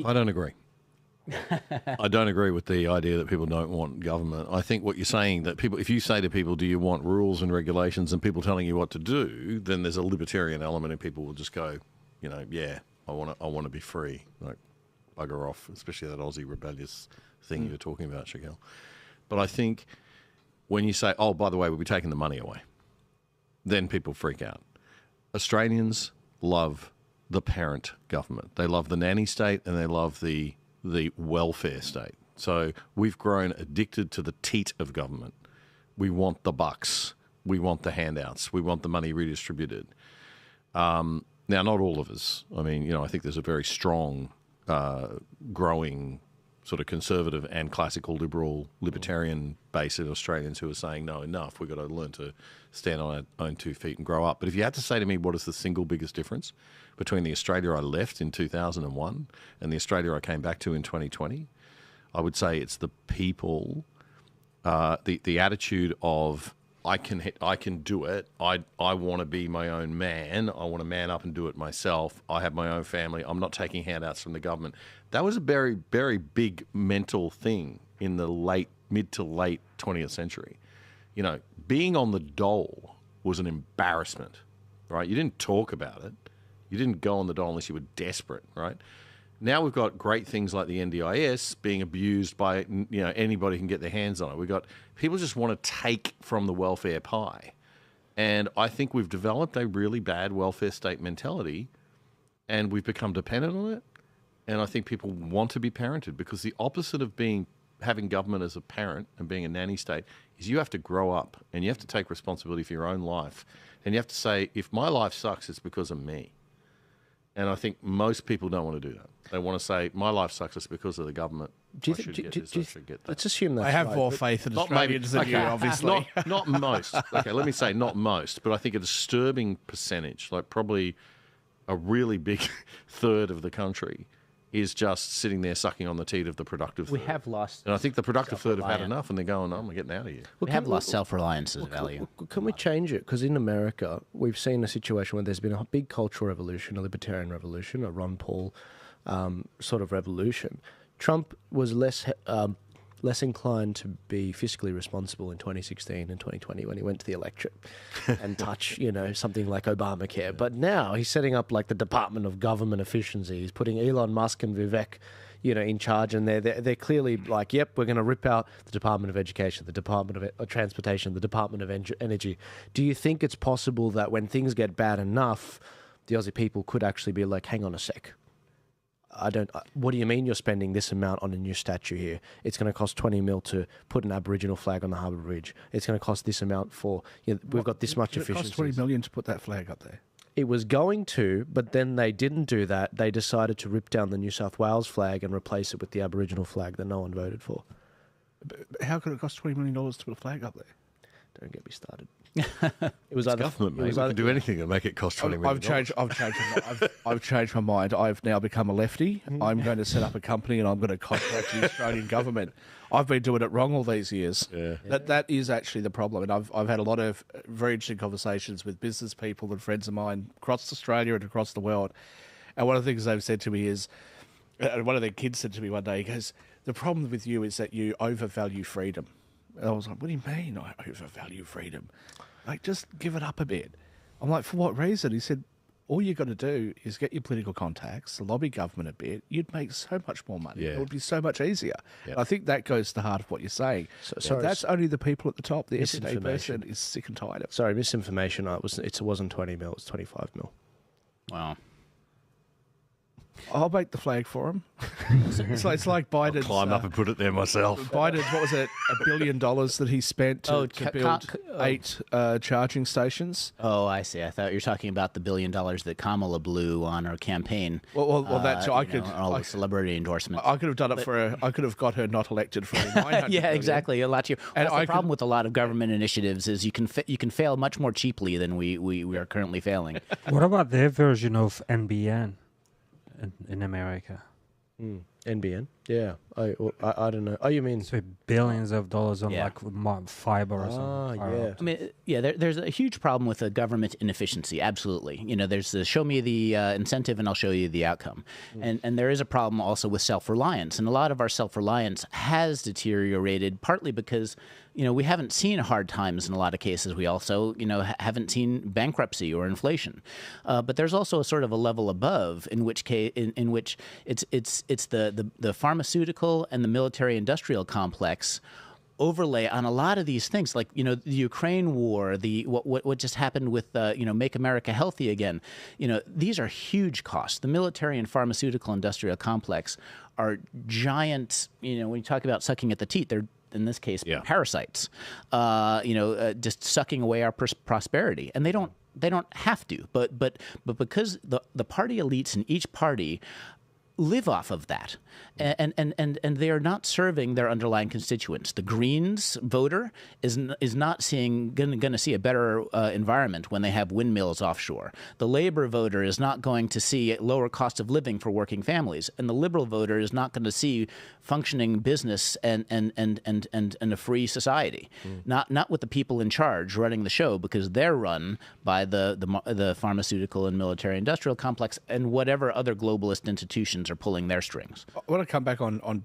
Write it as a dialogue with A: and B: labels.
A: I don't agree. I don't agree with the idea that people don't want government. I think what you're saying, that people, if you say to people, do you want rules and regulations and people telling you what to do, then there's a libertarian element and people will just go, yeah, I want to be free, like bugger off, especially that Aussie rebellious thing you were talking about, Shakeel. But I think when you say, oh, by the way, we'll be taking the money away, then people freak out. Australians love the parent government. They love the nanny state and they love the welfare state. So we've grown addicted to the teat of government. We want the bucks. We want the handouts. We want the money redistributed. Now, not all of us. I mean, I think there's a very strong, growing sort of conservative and classical liberal libertarian base of Australians who are saying, no, enough. We've got to learn to stand on our own 2 feet and grow up. But if you had to say to me what is the single biggest difference between the Australia I left in 2001 and the Australia I came back to in 2020, I would say it's the people, the attitude of I can do it. I want to be my own man. I want to man up and do it myself. I have my own family. I'm not taking handouts from the government. That was a very, very big mental thing in the mid to late 20th century. Being on the dole was an embarrassment, right? You didn't talk about it. You didn't go on the dole unless you were desperate, right? Now we've got great things like the NDIS being abused by, anybody can get their hands on it. We've got people just want to take from the welfare pie. And I think we've developed a really bad welfare state mentality and we've become dependent on it. And I think people want to be parented because the opposite of having government as a parent and being a nanny state is you have to grow up and you have to take responsibility for your own life. And you have to say, if my life sucks, it's because of me. And I think most people don't want to do that. They want to say, my life sucks, it's because of the government.
B: Let's assume that.
C: I have more faith in Australians than you, obviously.
A: Not most. Okay, let me say not most, but I think a disturbing percentage, like probably a really big third of the country, is just sitting there sucking on the teat of the productive third.
B: We have lost.
A: And I think the productive third have had enough and they're going, I'm getting out of here.
D: We have lost self-reliance as a value.
B: Can we change it? Because in America, we've seen a situation where there's been a big cultural revolution, a libertarian revolution, a Ron Paul sort of revolution. Trump was less inclined to be fiscally responsible in 2016 and 2020 when he went to the electorate and touch, something like Obamacare. But now he's setting up like the Department of Government Efficiency. He's putting Elon Musk and Vivek, in charge, and they're clearly like, yep, we're going to rip out the Department of Education, the Department of Transportation, the Department of Energy. Do you think it's possible that when things get bad enough, the Aussie people could actually be like, hang on a sec, what do you mean you're spending this amount on a new statue here? It's going to cost 20 mil to put an Aboriginal flag on the Harbour Bridge. It's going to cost this amount for, we've got this much efficiency.
C: It cost 20 million to put that flag up there.
B: It was going to, but then they didn't do that. They decided to rip down the New South Wales flag and replace it with the Aboriginal flag that no one voted for.
C: But how could it cost $20 million to put a flag up there?
B: Don't get me started. It was either,
A: government, mate. We can do anything to make it cost $20 million.
C: I've changed my mind. I've now become a lefty. I'm going to set up a company and I'm going to contract the Australian government. I've been doing it wrong all these years.
A: Yeah.
C: That is actually the problem. And I've had a lot of very interesting conversations with business people and friends of mine across Australia and across the world. And one of the things they've said to me is, one of their kids said to me one day, he goes, the problem with you is that you overvalue freedom. And I was like, what do you mean I overvalue freedom? Like, just give it up a bit. I'm like, for what reason? He said, all you got to do is get your political contacts, lobby government a bit. You'd make so much more money.
A: Yeah.
C: It would be so much easier.
A: Yep.
C: I think that goes to the heart of what you're saying.
B: Sorry,
C: that's only the people at the top. The everyday person is sick and tired of it.
B: Sorry, misinformation. It wasn't 20 mil, it was 25 mil.
D: Wow.
C: I'll make the flag for him. It's like Biden's...
A: Climb up and put it there myself.
C: Biden, what was it, $1 billion that he spent to build 8 charging stations?
D: Oh, I see. I thought you were talking about the $1 billion that Kamala blew on her campaign.
C: Well, that's...
D: all the celebrity endorsements.
C: I could have done it I could have got her not elected for $900
D: yeah,
C: million.
D: exactly. A lot here. That's the problem with a lot of government initiatives is you can fail much more cheaply than we are currently failing.
E: What about their version of NBN? In America.
B: NBN. Yeah. I don't know. Oh, you mean?
E: So billions of dollars on
D: Yeah.
E: like fiber or something.
B: Yeah.
D: I mean, yeah, there's a huge problem with the government inefficiency. Absolutely, there's the show me the incentive and I'll show you the outcome, and there is a problem also with self-reliance, and a lot of our self-reliance has deteriorated partly because we haven't seen hard times in a lot of cases. We also haven't seen bankruptcy or inflation, but there's also a sort of a level above in which case in which it's the pharmaceutical and the military-industrial complex overlay on a lot of these things, like the Ukraine war, the what just happened with Make America Healthy Again. These are huge costs. The military and pharmaceutical industrial complex are giant. When you talk about sucking at the teat, they're in this case parasites. Just sucking away our prosperity, and they don't have to, but because the party elites in each party live off of that, and they are not serving their underlying constituents. The Greens voter is not going to see a better environment when they have windmills offshore. The Labor voter is not going to see a lower cost of living for working families, and the Liberal voter is not going to see functioning business and a free society. Not with the people in charge running the show, because they're run by the pharmaceutical and military industrial complex and whatever other globalist institutions are pulling their strings.
C: I want to come back on